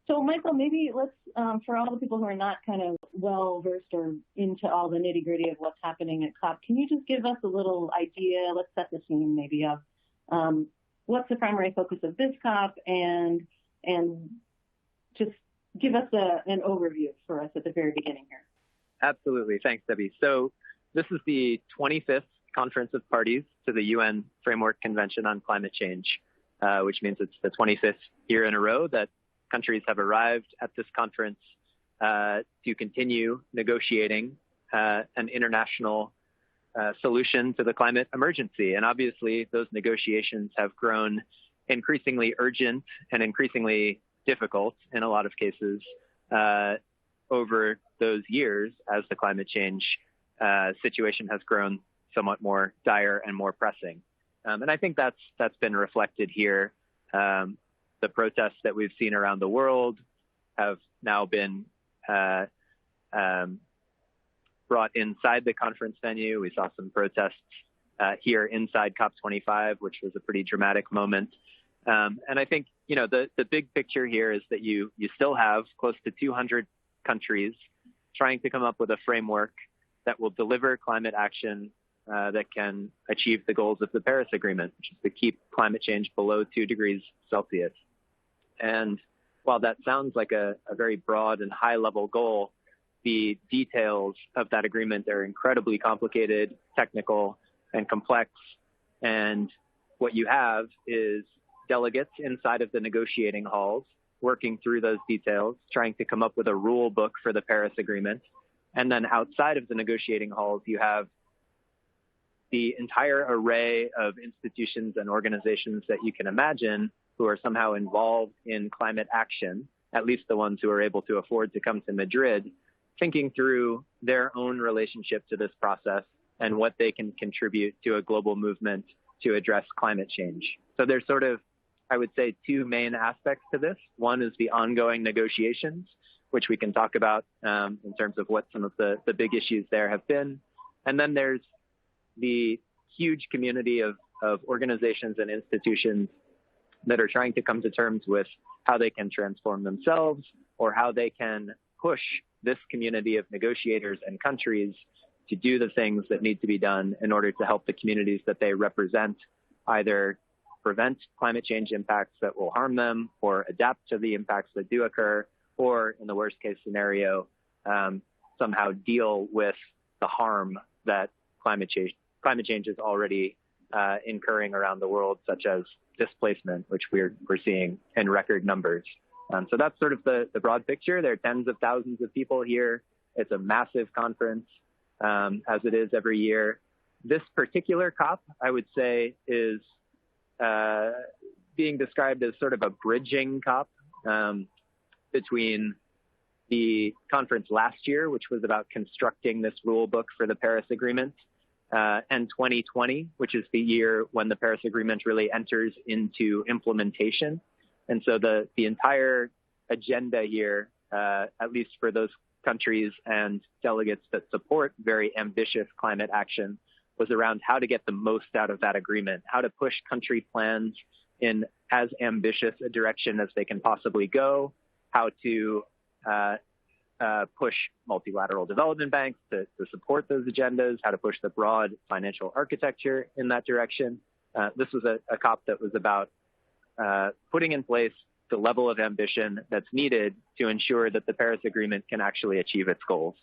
So, Michael, maybe let's, for all the people who are not kind of well-versed or into all the nitty-gritty of what's happening at COP, can you just give us a little idea, let's set the scene maybe of what's the primary focus of this COP and just give us an overview for us at the very beginning here. Absolutely. Thanks, Debbie. So this is the 25th Conference of Parties to the UN Framework Convention on Climate Change, which means it's the 25th year in a row that countries have arrived at this conference to continue negotiating an international solution to the climate emergency. And obviously, those negotiations have grown increasingly urgent and increasingly difficult in a lot of cases over those years as the climate change situation has grown somewhat more dire and more pressing. And I think that's been reflected here. The protests that we've seen around the world have now been brought inside the conference venue. We saw some protests here inside COP25, which was a pretty dramatic moment. And I think, the big picture here is that you still have close to 200 countries trying to come up with a framework that will deliver climate action that can achieve the goals of the Paris Agreement, which is to keep climate change below 2 degrees Celsius. And while that sounds like a very broad and high-level goal, the details of that agreement are incredibly complicated, technical, and complex. And what you have is delegates inside of the negotiating halls working through those details, trying to come up with a rule book for the Paris Agreement. And then outside of the negotiating halls, you have the entire array of institutions and organizations that you can imagine who are somehow involved in climate action, at least the ones who are able to afford to come to Madrid, thinking through their own relationship to this process and what they can contribute to a global movement to address climate change. So there's sort of, I would say, 2 main aspects to this. One is the ongoing negotiations, which we can talk about in terms of what some of the big issues there have been. And then there's the huge community of organizations and institutions that are trying to come to terms with how they can transform themselves or how they can push this community of negotiators and countries to do the things that need to be done in order to help the communities that they represent either prevent climate change impacts that will harm them or adapt to the impacts that do occur, or in the worst case scenario, somehow deal with the harm that climate change is already incurring around the world, such as displacement, which we're seeing in record numbers. So that's sort of the broad picture. There are tens of thousands of people here. It's a massive conference, as it is every year. This particular COP, I would say, is being described as sort of a bridging COP between the conference last year, which was about constructing this rule book for the Paris Agreement, and 2020, which is the year when the Paris Agreement really enters into implementation. And so the entire agenda here, at least for those countries and delegates that support very ambitious climate action, was around how to get the most out of that agreement, how to push country plans in as ambitious a direction as they can possibly go, how to push multilateral development banks to support those agendas, how to push the broad financial architecture in that direction. This was a COP that was about putting in place the level of ambition that's needed to ensure that the Paris Agreement can actually achieve its goals.